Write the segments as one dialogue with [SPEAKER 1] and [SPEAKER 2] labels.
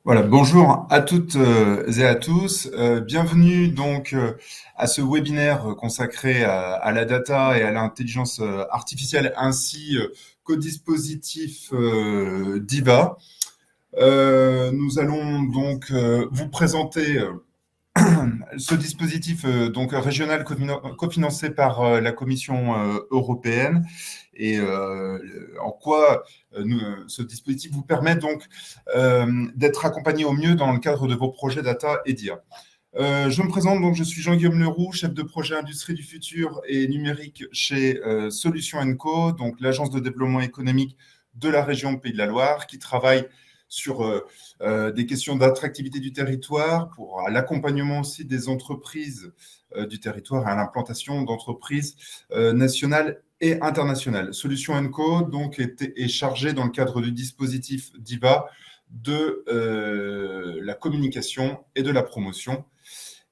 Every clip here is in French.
[SPEAKER 1] Voilà, bonjour à toutes et à tous. Bienvenue donc à ce webinaire consacré à la data et à l'intelligence artificielle ainsi qu'au dispositif DIVA. Nous allons donc vous présenter ce dispositif donc régional cofinancé par la Commission européenne et en quoi ce dispositif vous permet donc d'être accompagné au mieux dans le cadre de vos projets data et DIA. Je me présente, donc je suis Jean-Guillaume Leroux, chef de projet industrie du futur et numérique chez Solutions Co, donc l'agence de développement économique de la région Pays de la Loire, qui travaille sur des questions d'attractivité du territoire, pour l'accompagnement aussi des entreprises du territoire et à l'implantation d'entreprises nationales et internationales. Solutions Co donc est chargée dans le cadre du dispositif DIVA de la communication et de la promotion.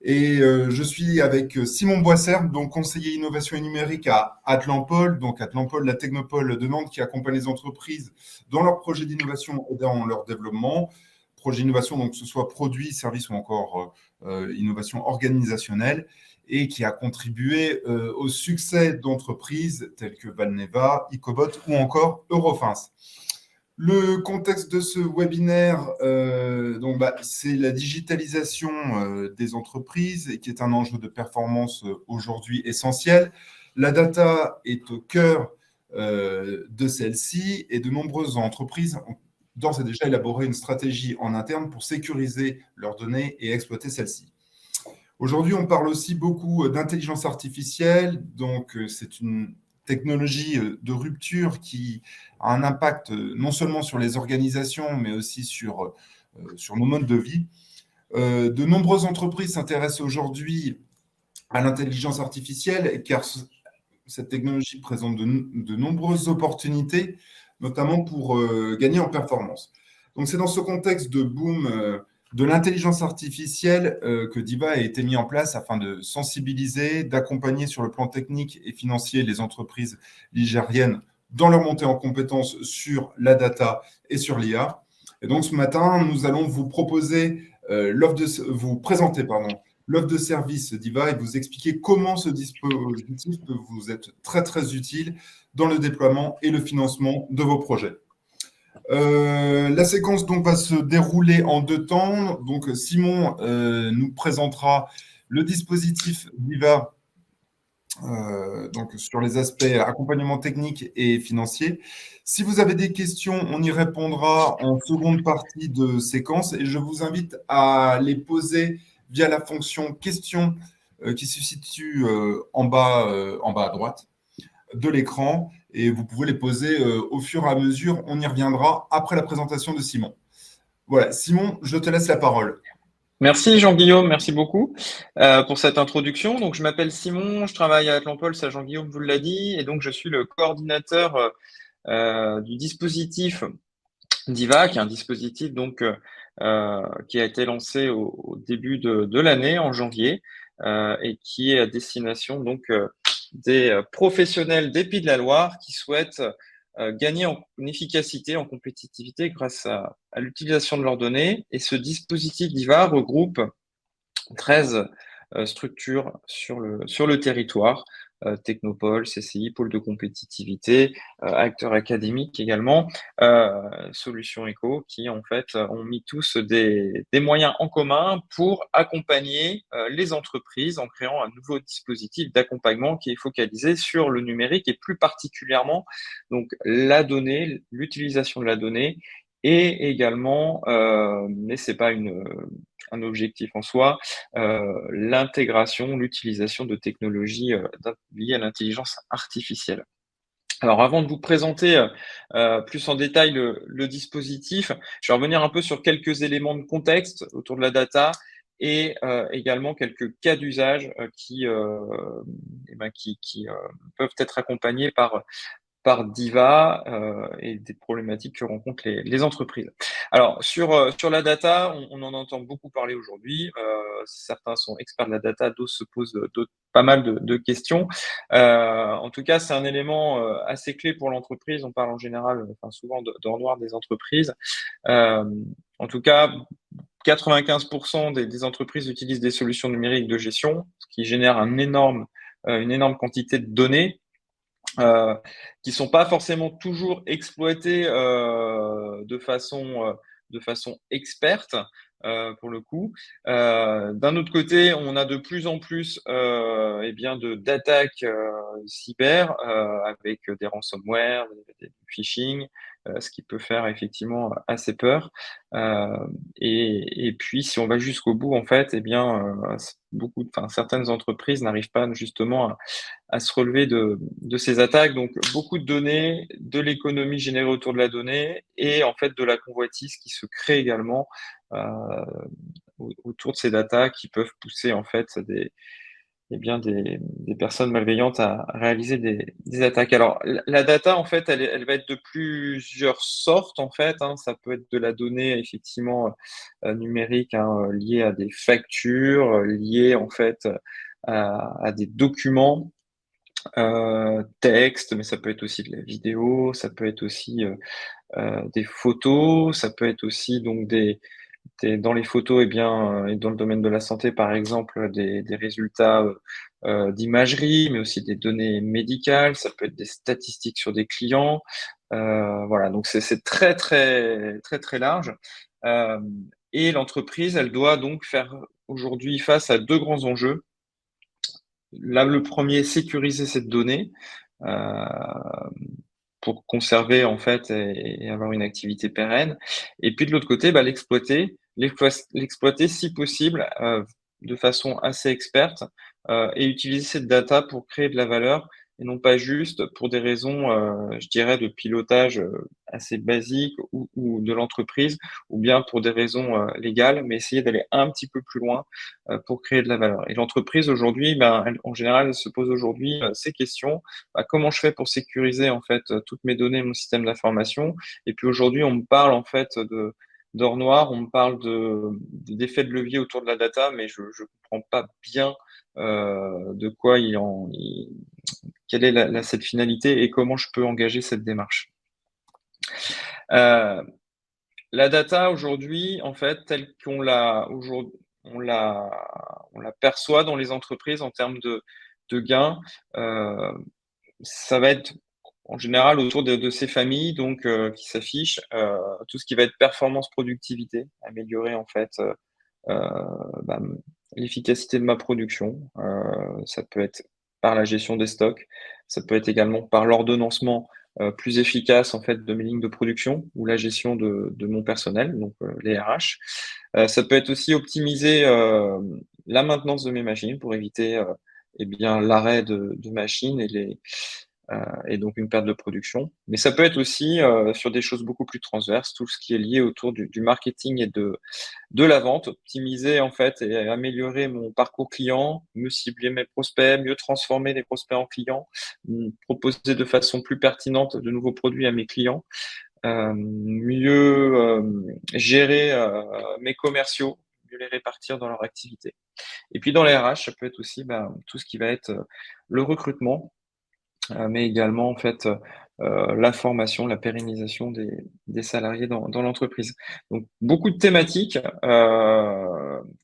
[SPEAKER 1] Et je suis avec Simon Boisserbe, donc conseiller innovation et numérique à Atlampol, donc Atlampol, la technopole de Nantes, qui accompagne les entreprises dans leurs projets d'innovation et dans leur développement. Projet d'innovation, donc que ce soit produit, service ou encore innovation organisationnelle, et qui a contribué au succès d'entreprises telles que Valneva, Ecobot ou encore Eurofins. Le contexte de ce webinaire, c'est la digitalisation des entreprises et qui est un enjeu de performance aujourd'hui essentiel. La data est au cœur de celle-ci et de nombreuses entreprises ont d'ores et déjà élaboré une stratégie en interne pour sécuriser leurs données et exploiter celles-ci. Aujourd'hui, on parle aussi beaucoup d'intelligence artificielle, donc c'est une technologie de rupture qui a un impact non seulement sur les organisations, mais aussi sur nos modes de vie. De nombreuses entreprises s'intéressent aujourd'hui à l'intelligence artificielle, car cette technologie présente de nombreuses opportunités, notamment pour gagner en performance. Donc c'est dans ce contexte de boom de l'intelligence artificielle que DIVA a été mis en place afin de sensibiliser, d'accompagner sur le plan technique et financier les entreprises ligériennes dans leur montée en compétences sur la data et sur l'IA. Et donc ce matin, nous allons vous proposer vous présenter l'offre de service DIVA et vous expliquer comment ce dispositif peut vous être très très utile dans le déploiement et le financement de vos projets. La séquence donc va se dérouler en deux temps. Donc Simon nous présentera le dispositif DIVA donc sur les aspects accompagnement technique et financier. Si vous avez des questions, on y répondra en seconde partie de séquence et je vous invite à les poser via la fonction question qui se situe en bas à droite de l'écran et vous pouvez les poser au fur et à mesure. On y reviendra après la présentation de Simon. Voilà, Simon, je te laisse la parole.
[SPEAKER 2] Merci Jean-Guillaume, merci beaucoup pour cette introduction. Donc, je m'appelle Simon, je travaille à Atlampol, ça Jean-Guillaume vous l'a dit, et donc je suis le coordinateur du dispositif DIVA, qui est un dispositif donc qui a été lancé au début de l'année, en janvier, et qui est à destination donc des professionnels des Pays de la Loire qui souhaitent gagner en efficacité, en compétitivité grâce à l'utilisation de leurs données. Et ce dispositif DIVA regroupe 13 structures sur le territoire, Technopole, CCI, pôle de compétitivité, acteurs académiques également, Solutions Eco, qui en fait ont mis tous des moyens en commun pour accompagner les entreprises en créant un nouveau dispositif d'accompagnement qui est focalisé sur le numérique et plus particulièrement donc la donnée, l'utilisation de la donnée et également, mais c'est pas un objectif en soi, l'intégration, l'utilisation de technologies liées à l'intelligence artificielle. Alors, avant de vous présenter plus en détail le dispositif, je vais revenir un peu sur quelques éléments de contexte autour de la data et également quelques cas d'usage qui peuvent être accompagnés par DIVA et des problématiques que rencontrent les entreprises. Alors, sur la data, on en entend beaucoup parler aujourd'hui. Certains sont experts de la data, d'autres se posent pas mal de questions. En tout cas, c'est un élément assez clé pour l'entreprise. On parle en général, souvent d'or noir des entreprises. En tout cas, 95% des entreprises utilisent des solutions numériques de gestion, ce qui génère une énorme quantité de données euh, qui sont pas forcément toujours exploitées de façon experte pour le coup. D'un autre côté, on a de plus en plus eh bien d'attaques cyber avec des ransomware, des phishing, ce qui peut faire effectivement assez peur. Euh, et puis, si on va jusqu'au bout, en fait, eh bien, enfin, certaines entreprises n'arrivent pas justement à se relever de ces attaques. Donc, beaucoup de données, de l'économie générée autour de la donnée et en fait de la convoitise qui se crée également euh, autour de ces datas qui peuvent pousser en fait des personnes malveillantes à réaliser des attaques. Alors, la data, en fait, elle va être de plusieurs sortes, en fait, hein. Ça peut être de la donnée, effectivement, numérique, hein, liée à des factures, liée, en fait, à des documents texte, mais ça peut être aussi de la vidéo, ça peut être aussi des photos, ça peut être aussi donc dans les photos et dans le domaine de la santé par exemple des résultats d'imagerie, mais aussi des données médicales, ça peut être des statistiques sur des clients, voilà donc c'est très large. Euh, et l'entreprise, elle doit donc faire aujourd'hui face à deux grands enjeux. Là, le premier, sécuriser cette donnée euh, pour conserver en fait et avoir une activité pérenne. Et puis de l'autre côté, bah, l'exploiter si possible de façon assez experte et utiliser cette data pour créer de la valeur et non pas juste pour des raisons, je dirais, de pilotage assez basiques ou de l'entreprise ou bien pour des raisons légales, mais essayer d'aller un petit peu plus loin pour créer de la valeur. Et l'entreprise aujourd'hui, ben, en général, elle se pose aujourd'hui ces questions. Bah, comment je fais pour sécuriser en fait toutes mes données, mon système d'information? Et puis aujourd'hui, on me parle en fait d'or noir, on me parle d'effets de levier autour de la data, mais je ne comprends pas bien de quoi quelle est cette finalité et comment je peux engager cette démarche. Euh, la data aujourd'hui, en fait, telle qu'on l'a aujourd'hui, on la perçoit dans les entreprises en termes de gains, euh, ça va être en général autour de ces familles donc qui s'affichent tout ce qui va être performance productivité, améliorer en fait euh, bah, l'efficacité de ma production. Ça peut être par la gestion des stocks, ça peut être également par l'ordonnancement plus efficace en fait de mes lignes de production ou la gestion de mon personnel, donc les RH. Ça peut être aussi optimiser la maintenance de mes machines pour éviter eh bien l'arrêt de machines et donc une perte de production. Mais ça peut être aussi sur des choses beaucoup plus transverses, tout ce qui est lié autour du marketing et de la vente, optimiser en fait et améliorer mon parcours client, mieux cibler mes prospects, mieux transformer les prospects en clients, proposer de façon plus pertinente de nouveaux produits à mes clients, mieux gérer mes commerciaux, mieux les répartir dans leur activité. Et puis dans les RH, ça peut être aussi tout ce qui va être le recrutement, mais également en fait la formation, la pérennisation des salariés dans l'entreprise. Donc beaucoup de thématiques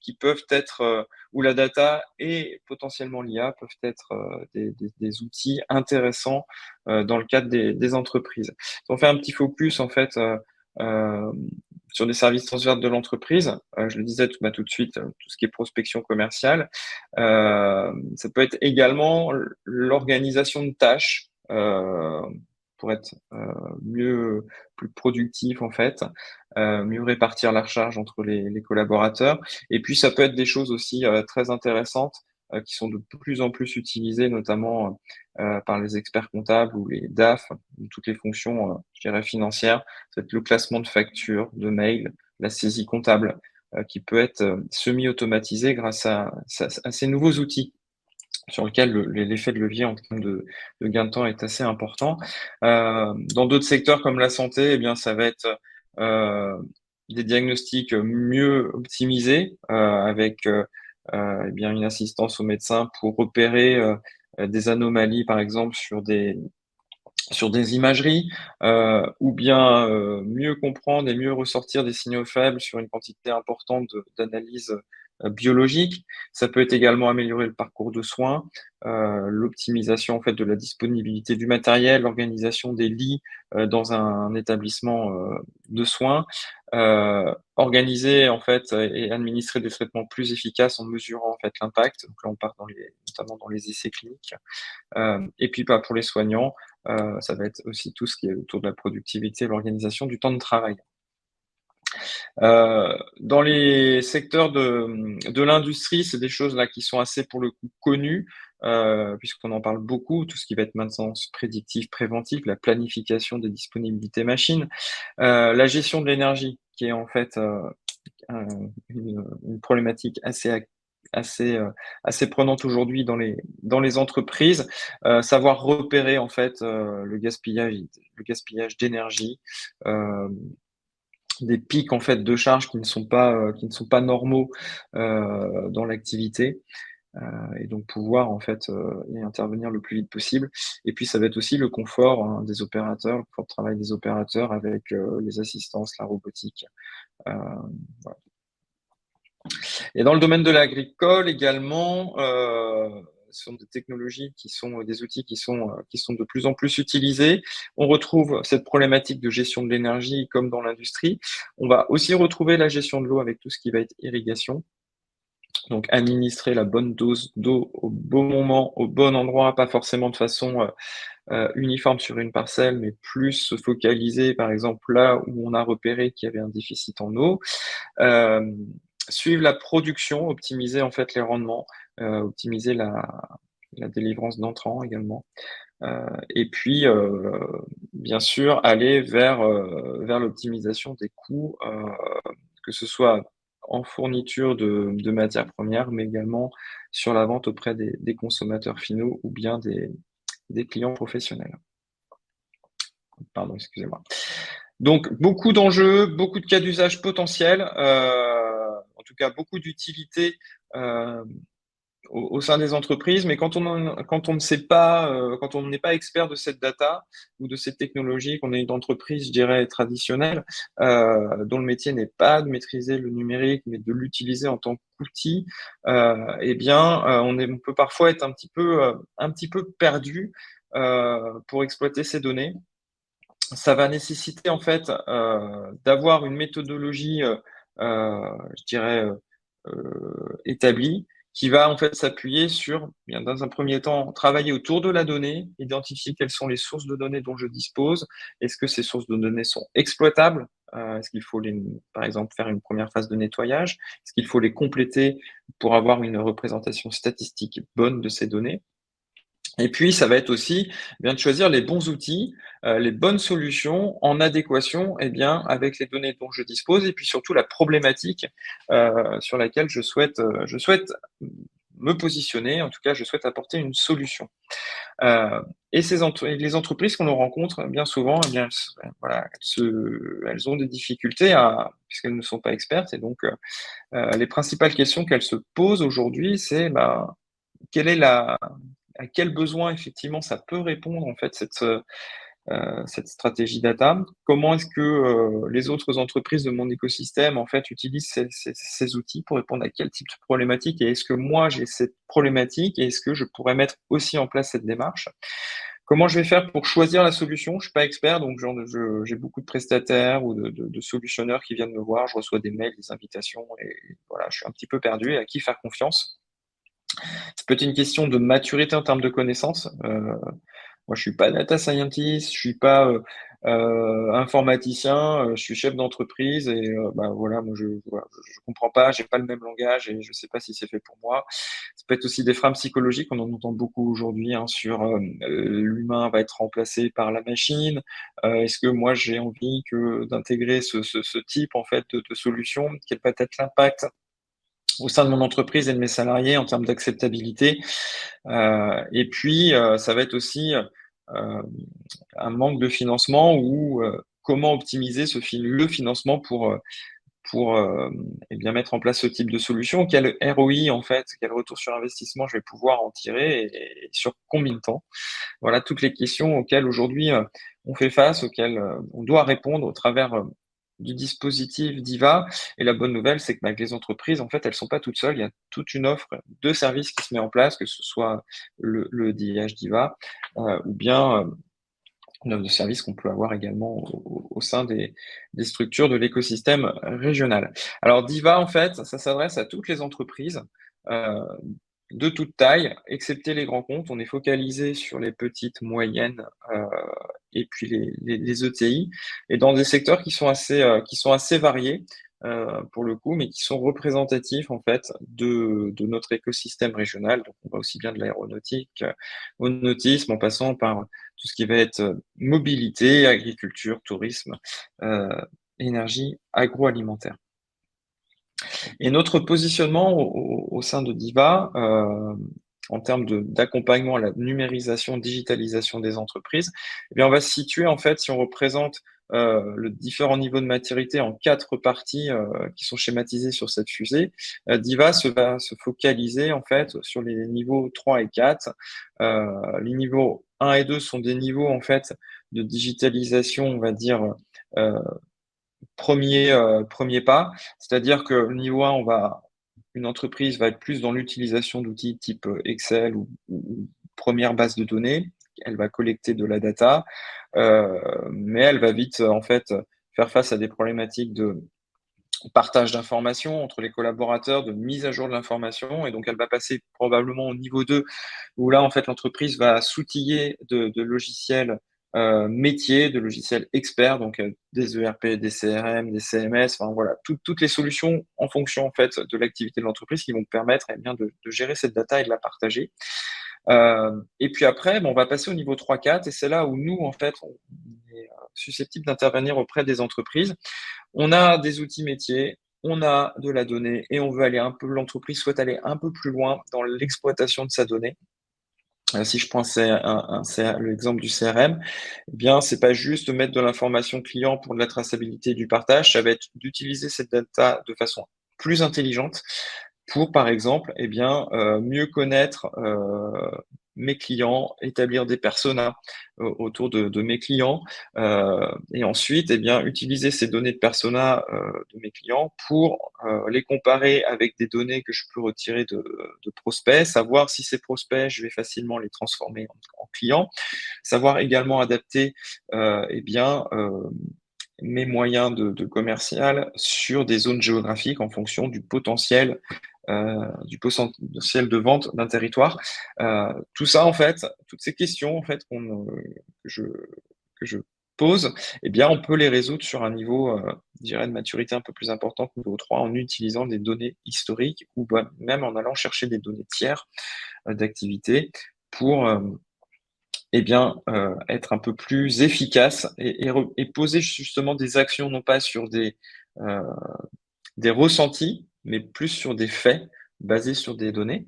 [SPEAKER 2] qui peuvent être où la data et potentiellement l'IA peuvent être des outils intéressants dans le cadre des entreprises. Si on fait un petit focus en fait euh, sur des services transverses de l'entreprise, je le disais tout de suite, tout ce qui est prospection commerciale. Ça peut être également l'organisation de tâches pour être plus productif en fait, mieux répartir la charge entre les collaborateurs. Et puis ça peut être des choses aussi très intéressantes qui sont de plus en plus utilisées, notamment par les experts comptables ou les DAF, ou toutes les fonctions, je dirais, financières. Ça va être le classement de factures, de mails, la saisie comptable qui peut être semi-automatisé grâce à ces nouveaux outils sur lequel l'effet de levier en termes de gain de temps est assez important. Dans d'autres secteurs comme la santé, eh bien, ça va être des diagnostics mieux optimisés avec eh bien, une assistance au médecin pour repérer des anomalies, par exemple, sur sur des imageries, ou bien mieux comprendre et mieux ressortir des signaux faibles sur une quantité importante d'analyses biologiques. Ça peut être également améliorer le parcours de soins, l'optimisation en fait de la disponibilité du matériel, l'organisation des lits dans un établissement de soins, organiser en fait et administrer des traitements plus efficaces en mesurant en fait l'impact. Donc là, on part notamment dans les essais cliniques. Et puis bah, pour les soignants, ça va être aussi tout ce qui est autour de la productivité, l'organisation du temps de travail. Dans les secteurs de l'industrie, c'est des choses là qui sont assez pour le coup connues, puisqu'on en parle beaucoup, tout ce qui va être maintenance prédictive, préventive, la planification des disponibilités machines, la gestion de l'énergie qui est en fait une problématique assez prenante aujourd'hui dans les entreprises. Savoir repérer en fait le gaspillage d'énergie, euh, des pics en fait de charges qui ne sont pas normaux dans l'activité. Et donc pouvoir en fait y intervenir le plus vite possible. Et puis ça va être aussi le confort hein, des opérateurs, le confort de travail des opérateurs avec les assistances, la robotique. Euh, voilà. Et dans le domaine de l'agricole également, ce sont des technologies qui sont des outils qui sont de plus en plus utilisés. On retrouve cette problématique de gestion de l'énergie comme dans l'industrie. On va aussi retrouver la gestion de l'eau avec tout ce qui va être irrigation. Donc administrer la bonne dose d'eau au bon moment, au bon endroit, pas forcément de façon uniforme sur une parcelle, mais plus se focaliser par exemple là où on a repéré qu'il y avait un déficit en eau. Euh, Suivre la production, optimiser en fait les rendements, optimiser la délivrance d'entrants également. Et puis, bien sûr, aller vers l'optimisation des coûts, que ce soit en fourniture de matières premières, mais également sur la vente auprès des consommateurs finaux ou bien des clients professionnels. Pardon, excusez-moi. Donc, beaucoup d'enjeux, beaucoup de cas d'usage potentiels, en tout cas beaucoup d'utilité euh, au sein des entreprises, mais quand on ne sait pas, quand on n'est pas expert de cette data ou de cette technologie, qu'on est une entreprise, je dirais, traditionnelle, dont le métier n'est pas de maîtriser le numérique, mais de l'utiliser en tant qu'outil, eh bien, on peut parfois être un petit peu perdu pour exploiter ces données. Ça va nécessiter en fait d'avoir une méthodologie, je dirais, établie, qui va en fait s'appuyer sur, bien, dans un premier temps, travailler autour de la donnée, identifier quelles sont les sources de données dont je dispose, est-ce que ces sources de données sont exploitables, est-ce qu'il faut par exemple faire une première phase de nettoyage, est-ce qu'il faut les compléter pour avoir une représentation statistique bonne de ces données. Et puis, ça va être aussi bien de choisir les bons outils, les bonnes solutions en adéquation avec les données dont je dispose et puis surtout la problématique sur laquelle je souhaite me positionner. En tout cas, je souhaite apporter une solution. Euh, et les entreprises qu'on rencontre bien souvent, voilà, elles ont des difficultés puisqu'elles ne sont pas expertes. Et donc, les principales questions qu'elles se posent aujourd'hui, c'est quelle est à quel besoin effectivement ça peut répondre en fait cette stratégie data? Comment est-ce que les autres entreprises de mon écosystème en fait utilisent ces outils pour répondre à quel type de problématique? Et est-ce que moi j'ai cette problématique et est-ce que je pourrais mettre aussi en place cette démarche? Comment je vais faire pour choisir la solution? Je suis pas expert, donc j'ai beaucoup de prestataires ou de solutionneurs qui viennent me voir. Je reçois des mails, des invitations et voilà, je suis un petit peu perdu. Et à qui faire confiance? Ça peut être une question de maturité en termes de connaissances. Moi, je suis pas data scientist, je suis pas informaticien, je suis chef d'entreprise et voilà, je comprends pas, j'ai pas le même langage et je sais pas si c'est fait pour moi. Ça peut être aussi des freins psychologiques, on en entend beaucoup aujourd'hui hein, sur l'humain va être remplacé par la machine. Est-ce que moi j'ai envie que d'intégrer ce type en fait de solution? Quel peut être l'impact au sein de mon entreprise et de mes salariés en termes d'acceptabilité. Et puis, ça va être aussi un manque de financement ou comment optimiser le financement pour bien mettre en place ce type de solution? Quel ROI, en fait, quel retour sur investissement je vais pouvoir en tirer et sur combien de temps? Voilà toutes les questions auxquelles aujourd'hui, on fait face, auxquelles, on doit répondre au travers, du dispositif Diva. Et la bonne nouvelle, c'est que, bah, que les entreprises, en fait, elles sont pas toutes seules. Il y a toute une offre de services qui se met en place, que ce soit le DIH Diva, ou bien, une offre de services qu'on peut avoir également au sein des structures de l'écosystème régional. Alors Diva, en fait, ça s'adresse à toutes les entreprises, heu, de toute taille, excepté les grands comptes. On est focalisé sur les petites, moyennes, heu et puis les ETI, et dans des secteurs qui sont assez variés, pour le coup, mais qui sont représentatifs, en fait, de notre écosystème régional. Donc on va aussi bien de l'aéronautique, au nautisme, en passant par tout ce qui va être, mobilité, agriculture, tourisme, heu, énergie, agroalimentaire. Et notre positionnement au sein de Diva, en termes d'accompagnement à la numérisation, digitalisation des entreprises, eh bien, on va se situer, en fait, si on représente, le différents niveaux de maturité en 4 parties, qui sont schématisées sur cette fusée. Diva va se focaliser, en fait, sur les niveaux 3 et 4. Les niveaux 1 et 2 sont des niveaux, en fait, de digitalisation, on va dire, heu, 1er pas. C'est-à-dire que le niveau 1, une entreprise va être plus dans l'utilisation d'outils type, Excel ou 1 base de données. Elle va collecter de la data, mais elle va vite, en fait, faire face à des problématiques de partage d'informations entre les collaborateurs, de mise à jour de l'information, et donc elle va passer probablement au niveau 2, où là, en fait, l'entreprise va s'outiller de logiciels, métiers, de logiciels experts, donc des ERP, des CRM, des CMS, enfin voilà, toutes les solutions en fonction, en fait, de l'activité de l'entreprise, qui vont permettre, eh bien, de gérer cette data et de la partager. Et puis après, on va passer au niveau 3-4, et c'est là où nous, en fait, on est, susceptibles d'intervenir auprès des entreprises. On a des outils métiers, on a de la donnée, et on veut aller un peu l'entreprise souhaite aller un peu plus loin dans l'exploitation de sa donnée. Si je prends l'exemple du CRM, eh bien, c'est pas juste mettre de l'information client pour de la traçabilité et du partage, ça va être d'utiliser cette data de façon plus intelligente pour, par exemple, eh bien, mieux connaître, mes clients, établir des personas autour de mes clients, et ensuite, eh bien, utiliser ces données de persona, de mes clients pour, les comparer avec des données que je peux retirer de prospects, savoir si ces prospects, je vais facilement les transformer en clients, savoir également adapter, eh bien, mes moyens de commercial sur des zones géographiques en fonction du potentiel de vente d'un territoire. Tout ça, en fait, toutes ces questions, en fait, que je, que je pose, eh bien, on peut les résoudre sur un niveau, je dirais, de maturité un peu plus important que niveau 3, en utilisant des données historiques, ou bah, même en allant chercher des données tiers, d'activité, pour, eh bien, être un peu plus efficace, et poser justement des actions, non pas sur heu, des ressentis, mais plus sur des faits basés sur des données.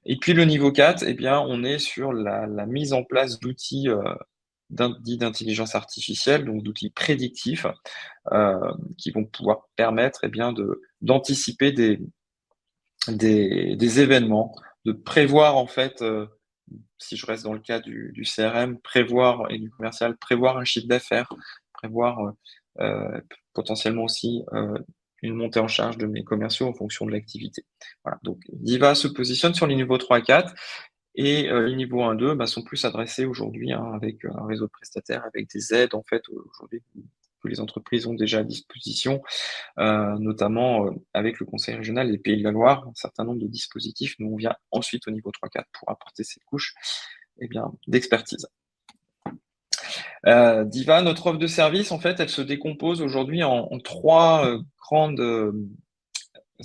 [SPEAKER 2] Et puis le niveau 4, eh bien, on est sur la mise en place d'outils, dits d'intelligence artificielle, donc d'outils prédictifs, heu, qui vont pouvoir permettre, eh bien, d'anticiper des événements, de prévoir, en fait, si je reste dans le cas du CRM, prévoir, et du commercial, prévoir un chiffre d'affaires, prévoir, potentiellement aussi, une montée en charge de mes commerciaux en fonction de l'activité. Voilà, donc Diva se positionne sur les niveaux 3 et 4, et les niveaux 1, 2, bah, sont plus adressés aujourd'hui, hein, avec, un réseau de prestataires, avec des aides, en fait, aujourd'hui, que les entreprises ont déjà à disposition, notamment, avec le conseil régional des Pays de la Loire, un certain nombre de dispositifs. Nous, on vient ensuite au niveau 3-4 pour apporter cette couche, eh bien, d'expertise. Diva, notre offre de service, en fait, elle se décompose aujourd'hui en 3 grandes,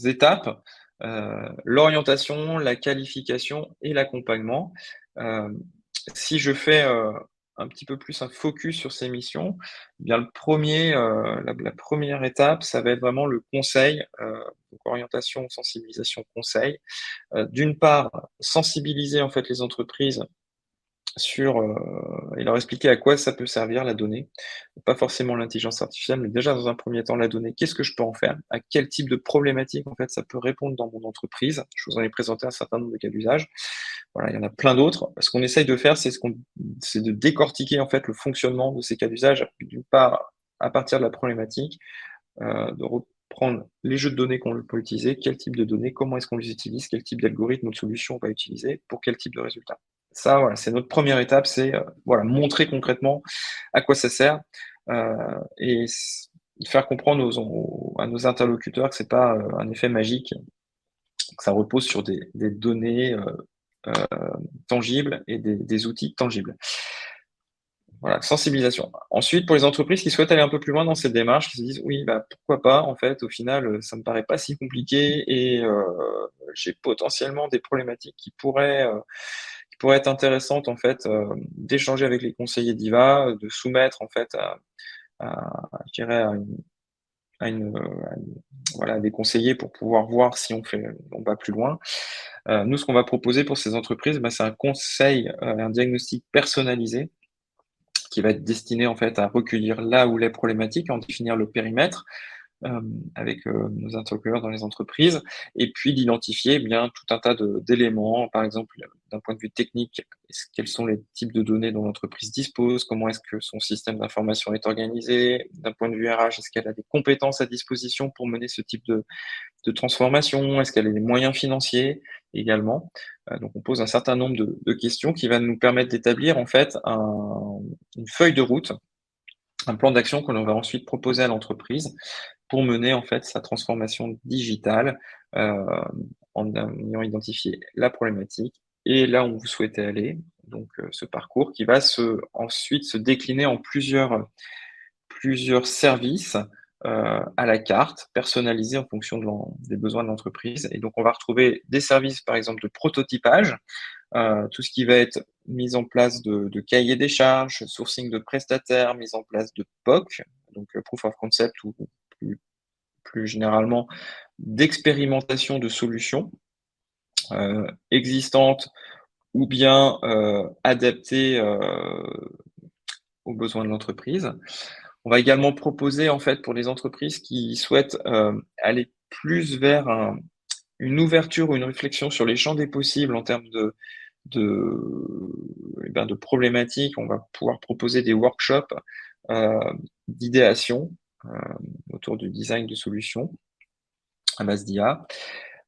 [SPEAKER 2] étapes, l'orientation, la qualification et l'accompagnement. Hem, Si je fais, un petit peu plus un focus sur ces missions, eh bien le premier, la 1re étape, ça va être vraiment le conseil, donc orientation, sensibilisation, conseil. D'une part, sensibiliser, en fait, les entreprises et leur expliquer à quoi ça peut servir la donnée. Pas forcément l'intelligence artificielle, mais déjà dans un premier temps la donnée. Qu'est-ce que je peux en faire? À quel type de problématique en fait ça peut répondre dans mon entreprise? Je vous en ai présenté un certain nombre de cas d'usage. Voilà, il y en a plein d'autres. Ce qu'on essaye de faire, c'est de décortiquer en fait le fonctionnement de ces cas d'usage, d'une part à partir de la problématique, de reprendre les jeux de données qu'on peut utiliser, quel type de données, comment est-ce qu'on les utilise, quel type d'algorithme ou de solution on va utiliser pour quel type de résultat. Ça, voilà, c'est notre première étape, c'est voilà, montrer concrètement à quoi ça sert et faire comprendre à nos interlocuteurs que c'est pas un effet magique, que ça repose sur des données tangibles et des outils tangibles. Voilà, sensibilisation. Ensuite, pour les entreprises qui souhaitent aller un peu plus loin dans cette démarche, qui se disent oui, bah pourquoi pas, en fait, au final, ça me paraît pas si compliqué et j'ai potentiellement des problématiques qui pourraient être intéressantes en fait, d'échanger avec les conseillers d'IVA, de soumettre en fait je dirais voilà, des conseillers pour pouvoir voir si on va plus loin. Nous, ce qu'on va proposer pour ces entreprises, bah, c'est un conseil, un diagnostic personnalisé qui va être destiné en fait à recueillir là où les problématiques, en définir le périmètre, avec nos interlocuteurs dans les entreprises et puis d'identifier eh bien tout un tas d'éléments, par exemple, d'un point de vue technique, quels sont les types de données dont l'entreprise dispose, comment est-ce que son système d'information est organisé, d'un point de vue RH, est-ce qu'elle a des compétences à disposition pour mener ce type de transformation, est-ce qu'elle a les moyens financiers également. Donc on pose un certain nombre de questions qui va nous permettre d'établir en fait une feuille de route, un plan d'action que l'on va ensuite proposer à l'entreprise pour mener en fait sa transformation digitale en ayant identifié la problématique et là où vous souhaitez aller. Donc ce parcours qui va ensuite se décliner en plusieurs services à la carte, personnalisés en fonction des besoins de l'entreprise. Et donc on va retrouver des services par exemple de prototypage, tout ce qui va être mise en place de cahiers des charges, sourcing de prestataires, mise en place de POC, donc Proof of Concept ou plus plus généralement d'expérimentation de solutions existantes ou bien adaptées aux besoins de l'entreprise. On va également proposer en fait pour les entreprises qui souhaitent aller plus vers une ouverture ou une réflexion sur les champs des possibles en termes de, de problématiques. On va pouvoir proposer des workshops euh, d'idéation autour du design de solutions à base d'IA.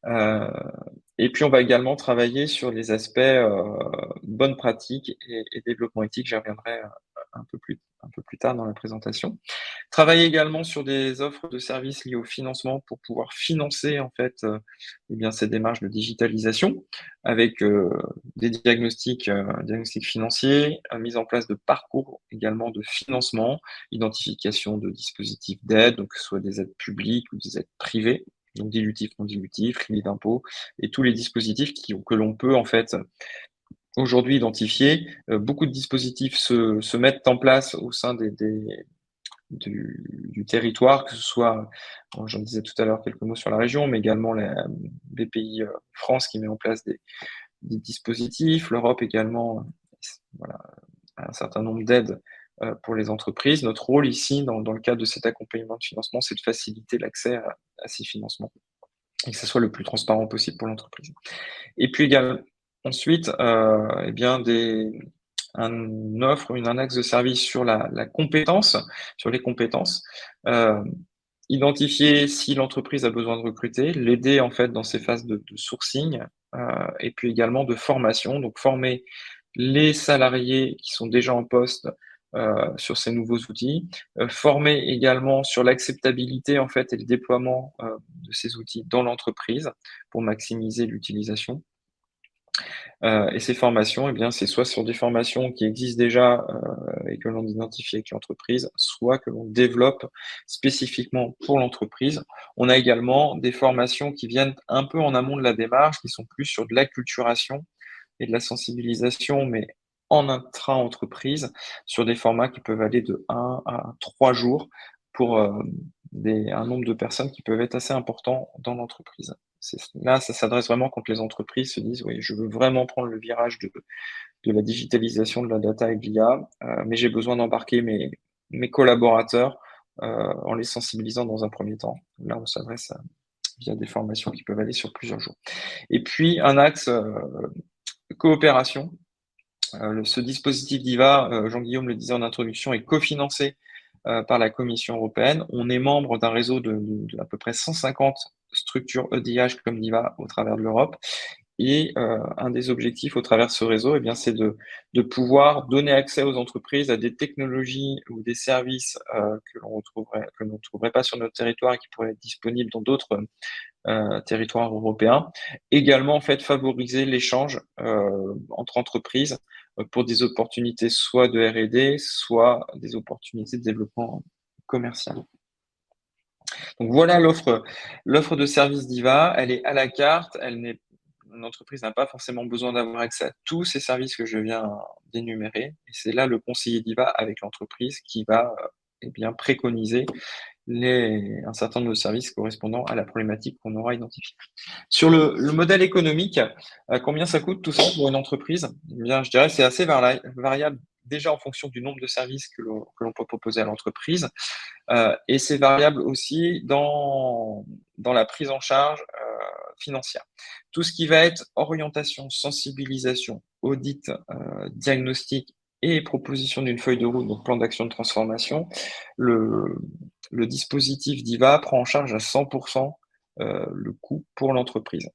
[SPEAKER 2] Euh, et puis, on va également travailler sur les aspects bonnes pratiques et développement éthique. J'y reviendrai un peu plus tard dans la présentation. Travailler également sur des offres de services liées au financement pour pouvoir financer en fait eh bien, ces démarches de digitalisation avec des diagnostics financiers, mise en place de parcours également de financement, identification de dispositifs d'aide, donc que ce soit des aides publiques ou des aides privées, donc dilutifs, non dilutifs, crédit d'impôt, et tous les dispositifs que l'on peut en fait aujourd'hui identifier. Beaucoup de dispositifs se mettent en place au sein du territoire, que ce soit, bon, j'en disais tout à l'heure quelques mots sur la région, mais également la BPI France qui met en place des dispositifs, l'Europe également, voilà, un certain nombre d'aides pour les entreprises. Notre rôle ici, dans le cadre de cet accompagnement de financement, c'est de faciliter l'accès à ces financements et que ce soit le plus transparent possible pour l'entreprise. Et puis également, ensuite, eh bien un axe de service sur la compétence, sur les compétences. Euh, Identifier si l'entreprise a besoin de recruter, l'aider en fait dans ces phases de sourcing et puis également de formation. Donc former les salariés qui sont déjà en poste sur ces nouveaux outils, former également sur l'acceptabilité en fait et le déploiement de ces outils dans l'entreprise pour maximiser l'utilisation. Et ces formations, eh bien, c'est soit sur des formations qui existent déjà et que l'on identifie avec l'entreprise, soit que l'on développe spécifiquement pour l'entreprise. On a également des formations qui viennent un peu en amont de la démarche, qui sont plus sur de l'acculturation et de la sensibilisation, mais en intra-entreprise, sur des formats qui peuvent aller de 1 à 3 jours pour un nombre de personnes qui peuvent être assez important dans l'entreprise. Là, ça s'adresse vraiment quand les entreprises se disent, oui, je veux vraiment prendre le virage de la digitalisation de la data et de l'IA, mais j'ai besoin d'embarquer mes collaborateurs en les sensibilisant dans un premier temps. Là, on s'adresse via des formations qui peuvent aller sur plusieurs jours. Et puis, un axe coopération. Ce dispositif DIVA, Jean-Guillaume le disait en introduction, est cofinancé par la Commission européenne. On est membre d'un réseau de à peu près 150 structures EDH comme DIVA au travers de l'Europe. Et un des objectifs au travers de ce réseau, eh bien, c'est de pouvoir donner accès aux entreprises à des technologies ou des services que l'on ne trouverait pas sur notre territoire et qui pourraient être disponibles dans d'autres territoires européens. Également, en fait, favoriser l'échange entre entreprises pour des opportunités soit de R&D, soit des opportunités de développement commercial. Donc voilà l'offre de service d'IVA. Elle est à la carte. Une entreprise n'a pas forcément besoin d'avoir accès à tous ces services que je viens d'énumérer. Et c'est là le conseiller d'IVA avec l'entreprise qui va eh bien, préconiser un certain nombre de services correspondant à la problématique qu'on aura identifiée. Sur le modèle économique, combien ça coûte tout ça pour une entreprise? Eh bien, je dirais que c'est assez variable déjà en fonction du nombre de services que l'on peut proposer à l'entreprise. Et c'est variable aussi dans la prise en charge financière. Tout ce qui va être orientation, sensibilisation, audit, diagnostic et proposition d'une feuille de route, donc plan d'action de transformation, le dispositif DIVA prend en charge à 100% le coût pour l'entreprise.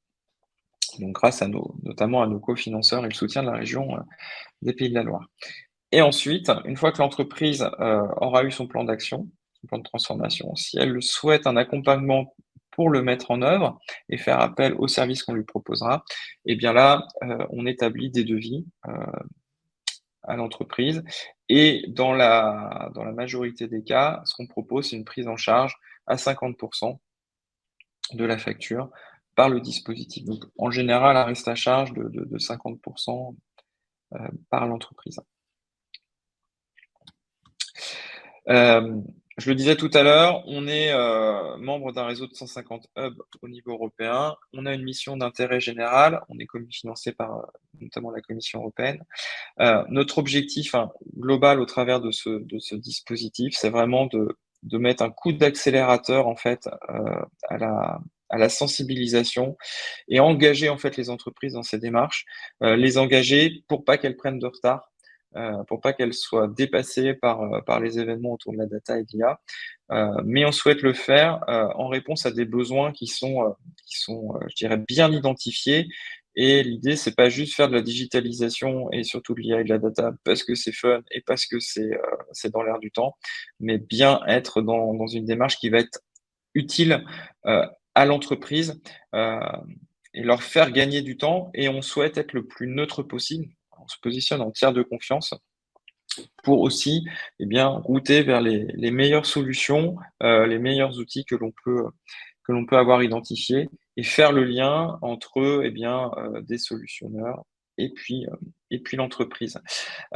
[SPEAKER 2] Donc grâce notamment à nos cofinanceurs et le soutien de la région des Pays de la Loire. Et ensuite, une fois que l'entreprise aura eu son plan d'action, son plan de transformation, si elle souhaite un accompagnement pour le mettre en œuvre et faire appel aux services qu'on lui proposera, eh bien là, on établit des devis à l'entreprise. Et dans la majorité des cas, ce qu'on propose, c'est une prise en charge à 50% de la facture par le dispositif. Donc, en général, un reste à charge de 50% par l'entreprise. Je le disais tout à l'heure, on est membre d'un réseau de 150 hubs au niveau européen. On a une mission d'intérêt général. On est financé par notamment la Commission européenne. Notre objectif global au travers de ce dispositif, c'est vraiment de mettre un coup d'accélérateur en fait à la sensibilisation et engager en fait les entreprises dans ces démarches, les engager pour pas qu'elles prennent de retard, pour pas qu'elles soient dépassées par les événements autour de la data et de l'IA. Mais on souhaite le faire en réponse à des besoins qui sont, je dirais, bien identifiés. Et l'idée, c'est pas juste faire de la digitalisation et surtout de l'IA et de la data parce que c'est fun et parce que c'est dans l'air du temps, mais bien être dans une démarche qui va être utile à l'entreprise euh, et leur faire gagner du temps. Et on souhaite être le plus neutre possible. On se positionne en tiers de confiance pour aussi eh bien, router vers les meilleures solutions, les meilleurs outils que l'on peut avoir identifiés et faire le lien entre eh bien, des solutionneurs et puis l'entreprise.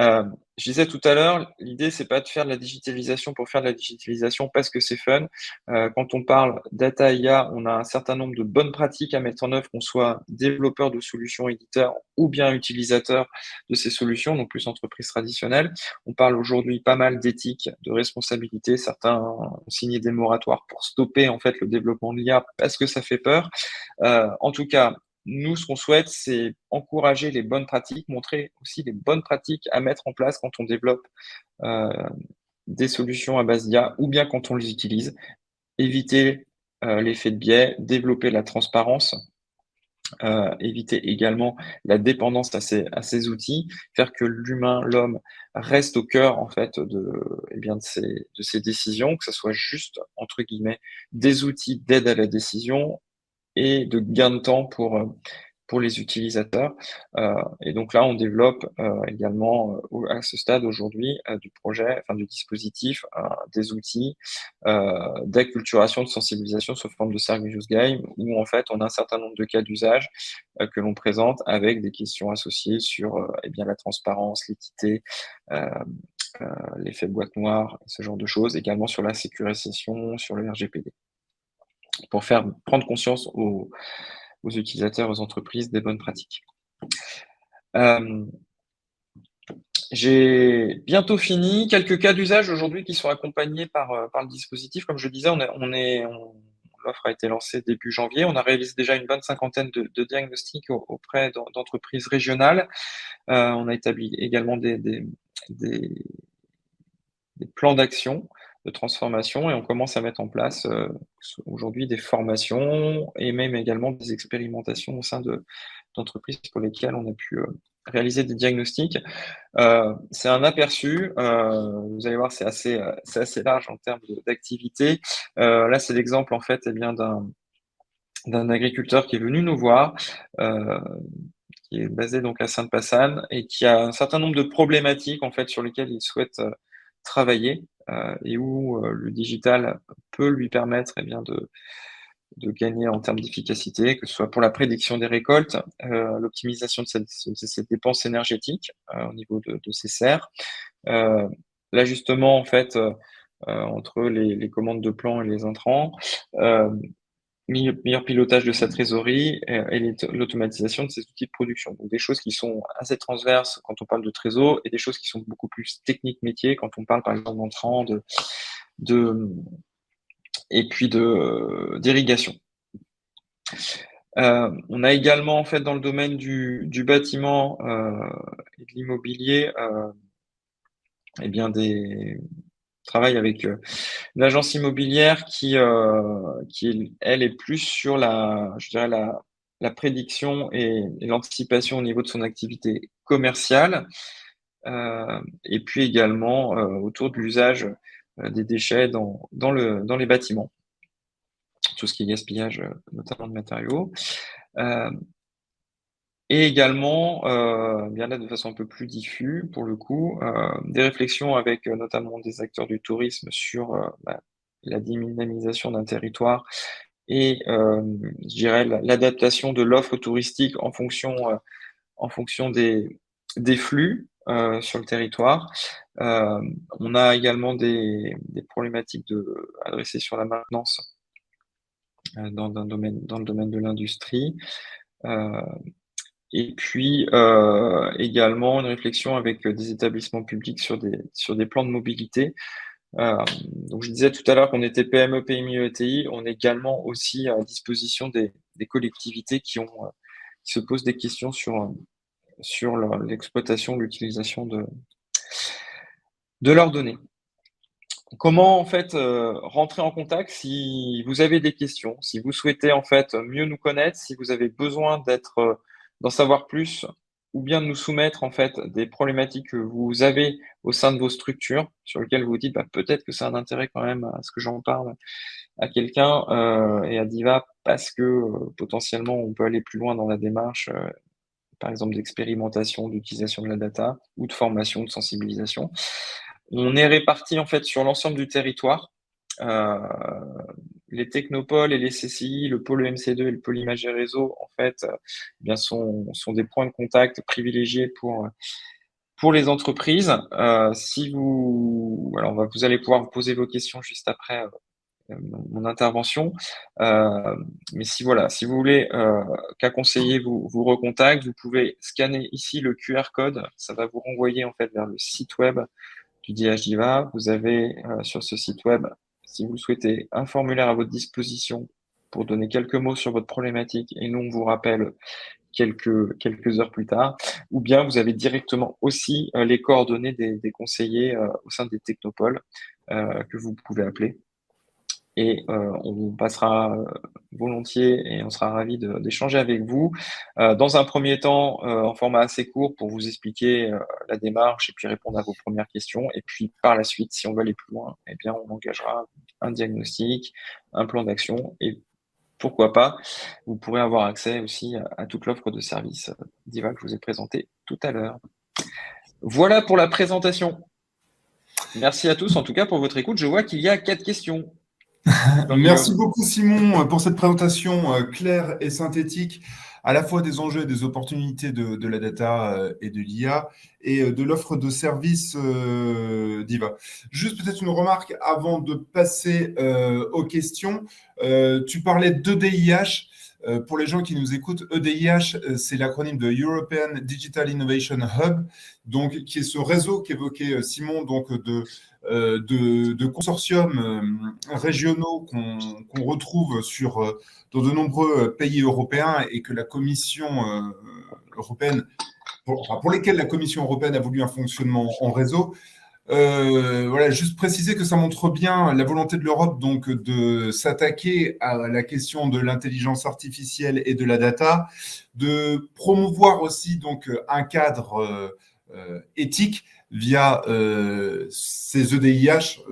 [SPEAKER 2] Euh, je disais tout à l'heure, l'idée, c'est pas de faire de la digitalisation pour faire de la digitalisation parce que c'est fun. Quand on parle data IA, on a un certain nombre de bonnes pratiques à mettre en œuvre, qu'on soit développeur de solutions, éditeur ou bien utilisateur de ces solutions, donc plus entreprise traditionnelle. On parle aujourd'hui pas mal d'éthique, de responsabilité. Certains ont signé des moratoires pour stopper en fait le développement de l'IA parce que ça fait peur. En tout cas, nous, ce qu'on souhaite, c'est encourager les bonnes pratiques, montrer aussi les bonnes pratiques à mettre en place quand on développe euh, des solutions à base d'IA ou bien quand on les utilise, éviter l'effet de biais, développer la transparence, éviter également la dépendance à ces outils, faire que l'humain, l'homme, reste au cœur en fait eh bien, de ces décisions, que ce soit juste, entre guillemets, des outils d'aide à la décision et de gain de temps pour les utilisateurs. Et donc là, on développe également à ce stade aujourd'hui du projet, enfin du dispositif, des outils d'acculturation, de sensibilisation sous forme de service game, où en fait on a un certain nombre de cas d'usage que l'on présente avec des questions associées sur eh bien, la transparence, l'équité, euh, l'effet boîte noire, ce genre de choses, également sur la sécurisation, sur le RGPD, pour faire prendre conscience aux utilisateurs, aux entreprises des bonnes pratiques. J'ai bientôt fini. Quelques cas d'usage aujourd'hui qui sont accompagnés par le dispositif. Comme je disais, l'offre a été lancée début janvier. On a réalisé déjà une bonne cinquantaine de diagnostics auprès d'entreprises régionales. On a établi également des, des plans d'action de transformation et on commence à mettre en place aujourd'hui des formations et même également des expérimentations au sein d'entreprises pour lesquelles on a pu réaliser des diagnostics. C'est un aperçu. Vous allez voir, c'est assez large en termes d'activité. Là, c'est l'exemple en fait, eh bien, d'un agriculteur qui est venu nous voir, euh, qui est basé donc à Sainte-Passane et qui a un certain nombre de problématiques en fait sur lesquelles il souhaite travailler et où le digital peut lui permettre eh bien, de gagner en termes d'efficacité, que ce soit pour la prédiction des récoltes, l'optimisation de ses dépenses énergétiques au niveau de ses serres, euh, l'ajustement en fait entre les commandes de plan et les intrants, euh, meilleur pilotage de sa trésorerie et l'automatisation de ses outils de production. Donc des choses qui sont assez transverses quand on parle de trésor et des choses qui sont beaucoup plus techniques métiers quand on parle par exemple d'entrant, de et puis d'irrigation. On a également en fait dans le domaine du bâtiment et de l'immobilier eh bien des travaille avec une agence immobilière qui elle est plus sur je dirais la prédiction et l'anticipation au niveau de son activité commerciale, et puis également autour de l'usage des déchets dans les bâtiments, tout ce qui est gaspillage, notamment de matériaux. Euh, et également, bien là de façon un peu plus diffuse pour le coup, des réflexions avec notamment des acteurs du tourisme sur la dynamisation d'un territoire et je dirais l'adaptation de l'offre touristique en fonction des flux sur le territoire. Euh, on a également des problématiques adressées sur la maintenance dans le domaine de l'industrie. Euh, Et puis également une réflexion avec des établissements publics sur des plans de mobilité. Euh, donc je disais tout à l'heure qu'on était PME, PMI, ETI. On est également aussi à disposition des collectivités qui se posent des questions sur l'exploitation, l'utilisation de leurs données. Comment en fait rentrer en contact si vous avez des questions, si vous souhaitez en fait mieux nous connaître, si vous avez besoin d'en savoir plus, ou bien de nous soumettre en fait des problématiques que vous avez au sein de vos structures, sur lesquelles vous vous dites bah, peut-être que c'est un intérêt quand même à ce que j'en parle à quelqu'un et à Diva parce que potentiellement on peut aller plus loin dans la démarche, par exemple d'expérimentation, d'utilisation de la data ou de formation, de sensibilisation. On est répartis en fait sur l'ensemble du territoire. Euh, les technopoles et les CCI, le pôle EMC2 et le pôle imagerie réseau, en fait, eh bien sont des points de contact privilégiés pour les entreprises. Alors, vous allez pouvoir vous poser vos questions juste après mon intervention. Mais si vous voulez qu'un conseiller vous recontacte, vous pouvez scanner ici le QR code. Ça va vous renvoyer en fait vers le site web du DHDIVA. Vous avez sur ce site web, si vous le souhaitez, un formulaire à votre disposition pour donner quelques mots sur votre problématique et nous, on vous rappelle quelques heures plus tard. Ou bien vous avez directement aussi les coordonnées des conseillers au sein des technopoles que vous pouvez appeler. Et on vous passera volontiers et on sera ravi d'échanger avec vous. Dans un premier temps, en format assez court pour vous expliquer la démarche et puis répondre à vos premières questions. Et puis par la suite, si on veut aller plus loin, eh bien, on engagera un diagnostic, un plan d'action et pourquoi pas, vous pourrez avoir accès aussi à toute l'offre de services d'IVA que je vous ai présentée tout à l'heure. Voilà pour la présentation. Merci à tous en tout cas pour votre écoute. Je vois qu'il y a 4 questions.
[SPEAKER 1] Merci beaucoup Simon pour cette présentation claire et synthétique à la fois des enjeux et des opportunités de la data et de l'IA et de l'offre de services d'IVA. Juste peut-être une remarque avant de passer aux questions. Tu parlais d'EDIH. Pour les gens qui nous écoutent, EDIH, c'est l'acronyme de European Digital Innovation Hub, donc qui est ce réseau qu'évoquait Simon, donc de consortiums régionaux qu'on retrouve dans de nombreux pays européens et que la Commission européenne, pour lesquels la Commission européenne a voulu un fonctionnement en réseau. Voilà, juste préciser que ça montre bien la volonté de l'Europe donc de s'attaquer à la question de l'intelligence artificielle et de la data, de promouvoir aussi donc un cadre éthique via ces EDIH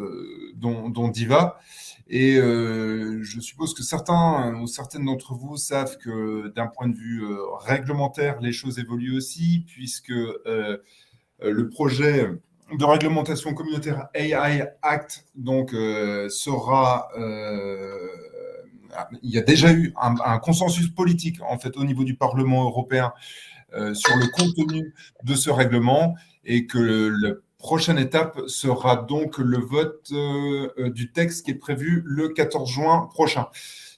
[SPEAKER 1] dont Diva. Et je suppose que certains ou certaines d'entre vous savent que d'un point de vue réglementaire, les choses évoluent aussi, puisque le projet de réglementation communautaire AI Act donc il y a déjà eu un consensus politique en fait au niveau du Parlement européen sur le contenu de ce règlement et que la prochaine étape sera donc le vote du texte qui est prévu le 14 juin prochain.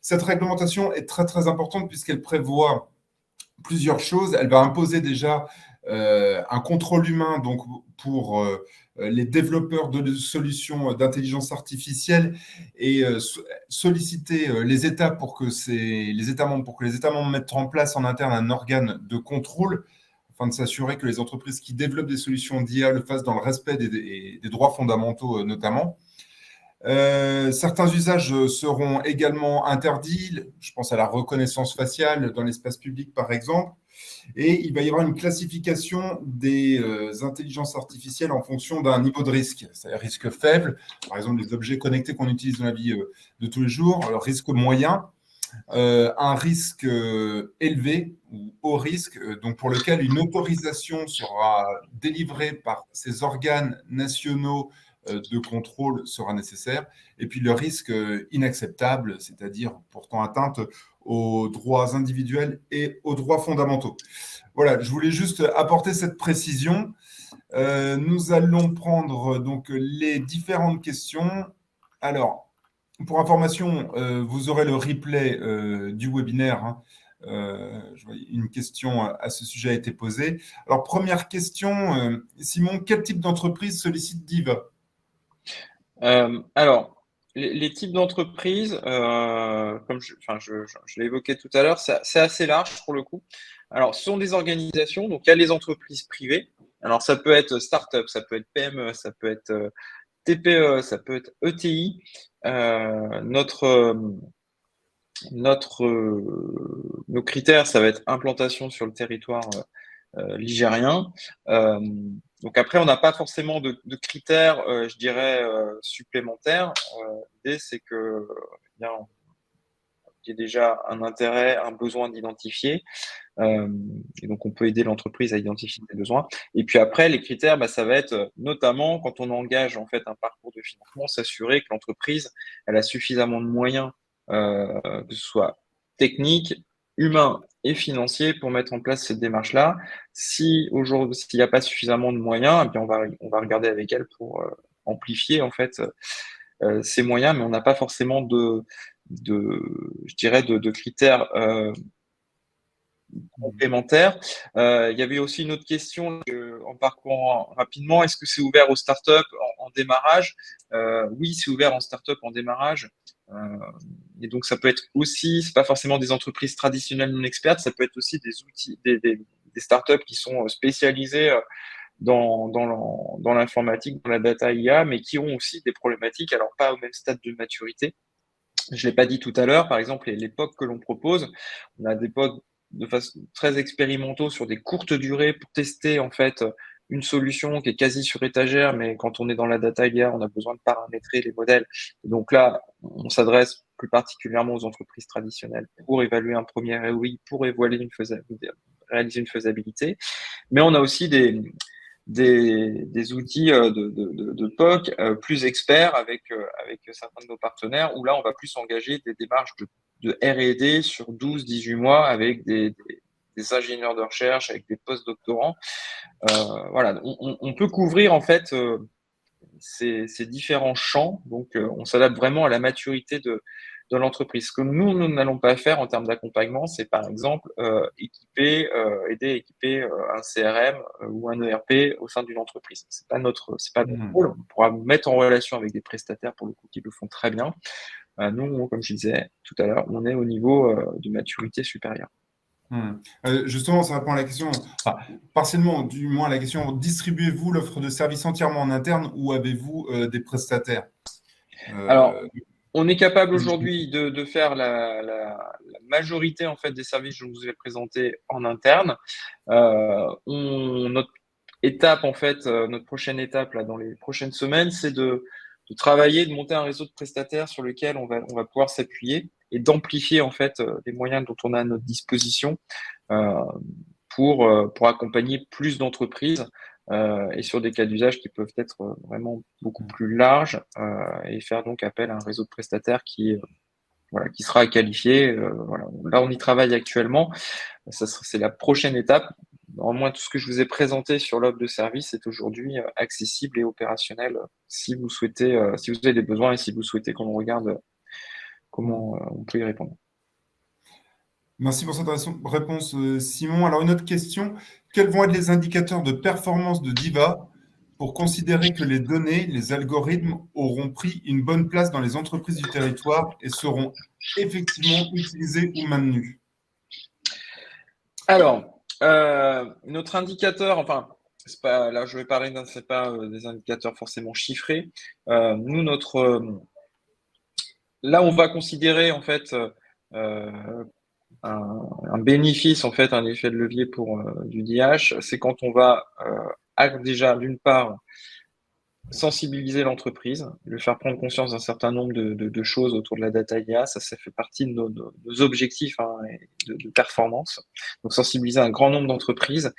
[SPEAKER 1] Cette réglementation est très très importante puisqu'elle prévoit plusieurs choses. Elle va imposer déjà un contrôle humain donc pour les développeurs de solutions d'intelligence artificielle et solliciter les États pour que les États membres mettent en place en interne un organe de contrôle afin de s'assurer que les entreprises qui développent des solutions d'IA le fassent dans le respect des droits fondamentaux notamment. Certains usages seront également interdits, je pense à la reconnaissance faciale dans l'espace public par exemple, et il va y avoir une classification des intelligences artificielles en fonction d'un niveau de risque, c'est-à-dire risque faible, par exemple les objets connectés qu'on utilise dans la vie de tous les jours, alors risque moyen, un risque élevé ou haut risque, donc pour lequel une autorisation sera délivrée par ces organes nationaux de contrôle sera nécessaire, et puis le risque inacceptable, c'est-à-dire portant atteinte aux droits individuels et aux droits fondamentaux. Voilà, je voulais juste apporter cette précision. Nous allons prendre donc les différentes questions. Alors, pour information, vous aurez le replay du webinaire. Hein. Une question à ce sujet a été posée. Alors, première question, Simon, quel type d'entreprise sollicite Diva?
[SPEAKER 2] Alors, les types d'entreprises, comme je l'ai évoqué tout à l'heure, c'est assez large pour le coup. Alors, ce sont des organisations, donc il y a les entreprises privées. Alors, ça peut être start-up, ça peut être PME, ça peut être TPE, ça peut être ETI. Nos critères, ça va être implantation sur le territoire ligérien. Donc après, on n'a pas forcément de critères, je dirais, supplémentaires. L'idée, c'est que bien, il y ait déjà un intérêt, un besoin d'identifier. Et donc, on peut aider l'entreprise à identifier des besoins. Et puis après, les critères, ça va être notamment quand on engage en fait un parcours de financement, s'assurer que l'entreprise elle a suffisamment de moyens, que ce soit technique, humain et financier, pour mettre en place cette démarche-là. Si aujourd'hui, s'il n'y a pas suffisamment de moyens, eh bien on va regarder avec elle pour amplifier en fait ces moyens, mais on n'a pas forcément je dirais, de critères complémentaires. Il y avait aussi une autre question en parcourant rapidement. Est-ce que c'est ouvert aux startups en démarrage? Oui, c'est ouvert en startup en démarrage. Et donc, ça peut être aussi, c'est pas forcément des entreprises traditionnelles non expertes, ça peut être aussi des outils, des startups qui sont spécialisées dans l'informatique, dans la data IA, mais qui ont aussi des problématiques, alors pas au même stade de maturité. Je l'ai pas dit tout à l'heure, par exemple, les POC que l'on propose, on a des POC de façon très expérimentaux sur des courtes durées pour tester en fait une solution qui est quasi sur étagère, mais quand on est dans la data IA, on a besoin de paramétrer les modèles. Et donc là, on s'adresse plus particulièrement aux entreprises traditionnelles pour évaluer un premier ROI, pour réaliser une faisabilité. Mais on a aussi des outils de POC plus experts avec certains de nos partenaires, où là, on va plus engager des démarches de R&D sur 12-18 mois avec des ingénieurs de recherche, avec des post-doctorants. Voilà, on peut couvrir en fait ces différents champs. Donc, on s'adapte vraiment à la maturité de l'entreprise. Ce que nous n'allons pas faire en termes d'accompagnement, c'est par exemple aider à équiper un CRM ou un ERP au sein d'une entreprise. C'est pas notre
[SPEAKER 1] Mhm.
[SPEAKER 2] rôle. On pourra vous mettre en relation avec des prestataires pour le coup qui le font très bien. Nous, comme je disais tout à l'heure, on est au niveau de maturité supérieure.
[SPEAKER 1] Justement, ça répond à la question, enfin, partiellement du moins à la question, distribuez-vous l'offre de service entièrement en interne ou avez-vous des prestataires?
[SPEAKER 2] Alors,
[SPEAKER 1] Euh,
[SPEAKER 2] on est capable aujourd'hui de faire la majorité en fait des services que je vous ai présentés en interne. Notre étape en fait, notre prochaine étape là dans les prochaines semaines, c'est de travailler, de monter un réseau de prestataires sur lequel on va pouvoir s'appuyer et d'amplifier en fait les moyens dont on a à notre disposition euh, pour accompagner plus d'entreprises et sur des cas d'usage qui peuvent être vraiment beaucoup plus larges et faire donc appel à un réseau de prestataires voilà, qui sera qualifié. Voilà. Là, on y travaille actuellement. C'est la prochaine étape. Néanmoins, tout ce que je vous ai présenté sur l'offre de service est aujourd'hui accessible et opérationnel si vous souhaitez, si vous avez des besoins et si vous souhaitez qu'on regarde comment on peut y répondre.
[SPEAKER 1] Merci pour cette réponse, Simon. Alors, une autre question. Quels vont être les indicateurs de performance de Diva pour considérer que les données, les algorithmes auront pris une bonne place dans les entreprises du territoire et seront effectivement utilisés ou maintenus?
[SPEAKER 2] Alors, notre indicateur, enfin, c'est pas, là, je vais parler c'est pas des indicateurs forcément chiffrés. Nous, là, on va considérer en fait un bénéfice, en fait, un effet de levier pour du DH, c'est quand on va déjà, d'une part, sensibiliser l'entreprise, lui faire prendre conscience d'un certain nombre de choses autour de la data IA. Ça fait partie de nos objectifs hein, et de performance. Donc, sensibiliser un grand nombre d'entreprises.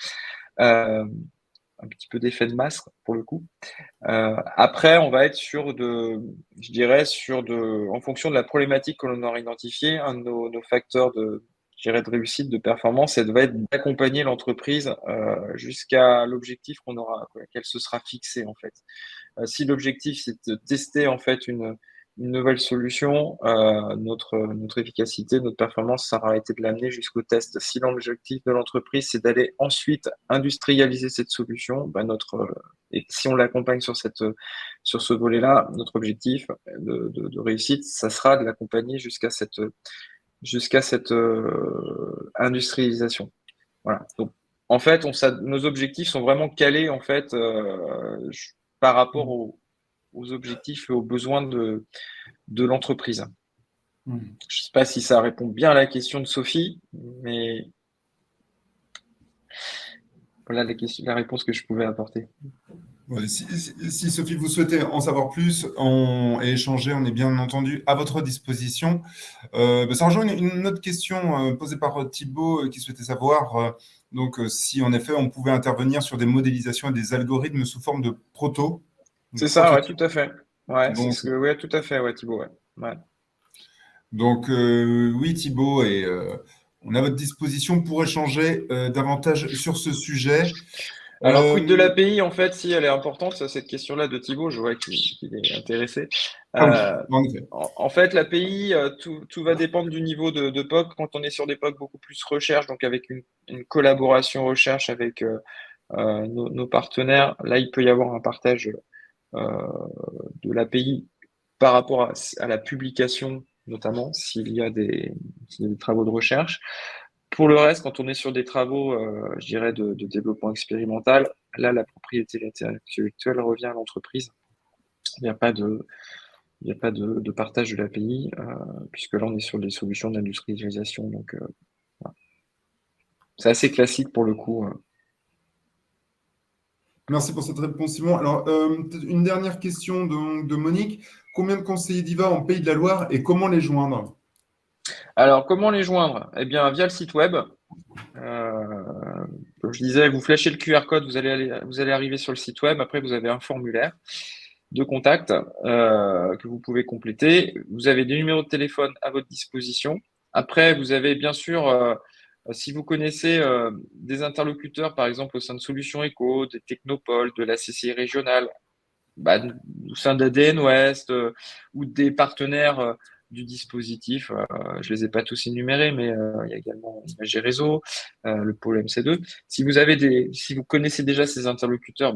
[SPEAKER 2] Euh, un petit peu d'effet de masse pour le coup. Après, on va être je dirais, en fonction de la problématique que l'on aura identifiée, un de nos facteurs je dirais, de réussite, de performance, ça va être d'accompagner l'entreprise jusqu'à l'objectif qu'elle se sera fixée en fait. Si l'objectif c'est de tester en fait une nouvelle solution, notre efficacité, notre performance, ça aura été de l'amener jusqu'au test. Si l'objectif de l'entreprise c'est d'aller ensuite industrialiser cette solution, et si on l'accompagne sur ce volet-là, notre objectif de réussite, ça sera de l'accompagner jusqu'à cette industrialisation. Voilà. Donc, en fait, nos objectifs sont vraiment calés en fait par rapport aux objectifs et aux besoins de l'entreprise.
[SPEAKER 1] Mhm.
[SPEAKER 2] Je ne sais pas si ça répond bien à la question de Sophie, mais voilà la réponse que je pouvais apporter.
[SPEAKER 1] Ouais, si, Sophie, vous souhaitez en savoir plus et échanger, on est bien entendu à votre disposition. Ça rejoint une autre question posée par Thibaut qui souhaitait savoir si en effet on pouvait intervenir sur des modélisations et des algorithmes sous forme de
[SPEAKER 2] C'est ça, ouais,
[SPEAKER 1] prototypes.
[SPEAKER 2] tout à fait. Ouais,
[SPEAKER 1] Donc,
[SPEAKER 2] ouais, tout à fait, ouais, Thibaut, ouais. Ouais.
[SPEAKER 1] oui, Thibaut, et on est à votre disposition pour échanger davantage sur ce sujet.
[SPEAKER 2] Alors, quid de
[SPEAKER 1] Euh,
[SPEAKER 2] l'API, en fait, si elle est importante, cette question-là de Thibaut, je vois qu'il est intéressé.
[SPEAKER 1] ah oui,
[SPEAKER 2] Euh,
[SPEAKER 1] en effet.
[SPEAKER 2] en fait, l'API, tout va dépendre du niveau de POC. Quand on est sur des POC beaucoup plus recherche, donc avec une collaboration recherche avec nos partenaires, là, il peut y avoir un partage euh, de l'API par rapport à la publication, notamment s'il y a des travaux de recherche. Pour le reste, quand on est sur des travaux, je dirais, de développement expérimental, là, la propriété intellectuelle revient à l'entreprise. Il n'y a pas il n'y a pas de partage de l'API, puisque là, on est sur des solutions d'industrialisation. Donc, voilà. C'est assez classique pour le coup.
[SPEAKER 1] Merci pour cette réponse, Simon. Alors, peut-être une dernière question de Monique. Combien de conseillers d'IVA en Pays de la Loire et comment les joindre?
[SPEAKER 2] Alors, comment les joindre? Eh bien, via le site web. Euh, Comme je disais, vous flashez le QR code, vous allez arriver sur le site web. Après, vous avez un formulaire de contact que vous pouvez compléter. Vous avez des numéros de téléphone à votre disposition. Après, vous avez bien sûr, si vous connaissez des interlocuteurs, par exemple au sein de Solutions Eco, des Technopoles, de la CCI régionale, au sein d'ADN Ouest ou des partenaires du dispositif. Je les ai pas tous énumérés, mais il y a également Imagerie Réseau, le pôle MC2. Si vous connaissez déjà ces interlocuteurs,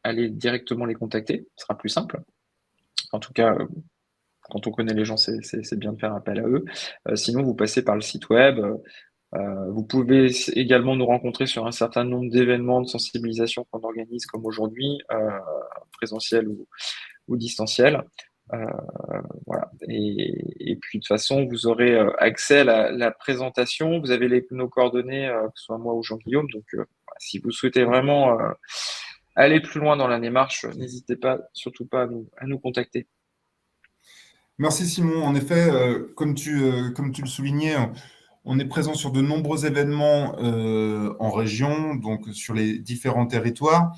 [SPEAKER 2] allez directement les contacter, ce sera plus simple. En tout cas, quand on connaît les gens, c'est bien de faire appel à eux. Sinon, vous passez par le site web. Vous pouvez également nous rencontrer sur un certain nombre d'événements de sensibilisation qu'on organise comme aujourd'hui, présentiel ou distanciel. Euh, voilà. Et puis de toute façon, vous aurez accès à la présentation. Vous avez nos coordonnées, que ce soit moi ou Jean-Guillaume. Donc, si vous souhaitez vraiment aller plus loin dans la démarche, n'hésitez pas, surtout pas à nous contacter.
[SPEAKER 1] Merci Simon. En effet, comme tu le soulignais, on est présent sur de nombreux événements en région, donc sur les différents territoires.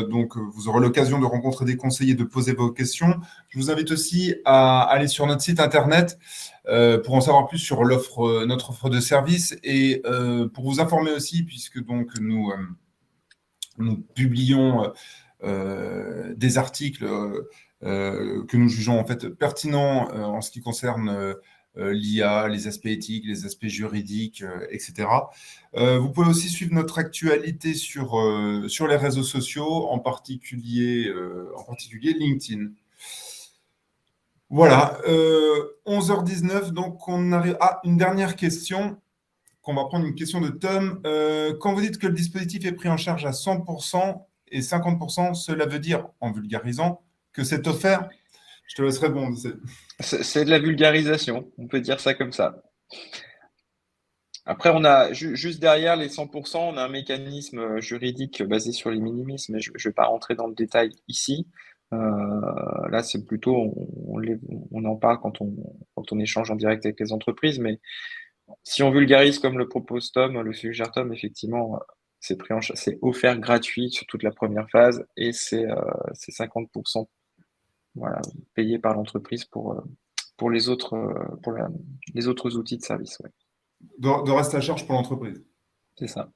[SPEAKER 1] Donc, vous aurez l'occasion de rencontrer des conseillers, de poser vos questions. Je vous invite aussi à aller sur notre site internet pour en savoir plus sur notre offre de service et pour vous informer aussi, puisque donc nous publions des articles que nous jugeons en fait pertinents en ce qui concerne l'IA, les aspects éthiques, les aspects juridiques, etc. Vous pouvez aussi suivre notre actualité sur les réseaux sociaux, en particulier LinkedIn. Voilà, 11h19, donc on arrive à une dernière question, qu'on va prendre une question de Tom. Quand vous dites que le dispositif est pris en charge à 100% et 50%, cela veut dire, en vulgarisant, que c'est offert? Je te laisse répondre.
[SPEAKER 2] C'est de la vulgarisation, on peut dire ça comme ça. Après, on a juste derrière les 100%, on a un mécanisme juridique basé sur les minimis, mais je ne vais pas rentrer dans le détail ici. Là, c'est plutôt, on en parle quand on échange en direct avec les entreprises, mais si on vulgarise comme le propose Tom, le suggère Tom, effectivement, c'est offert gratuit sur toute la première phase et c'est 50%, voilà, payé par l'entreprise pour les autres, les autres outils de service. Ouais.
[SPEAKER 1] De reste à charge pour l'entreprise.
[SPEAKER 2] C'est ça.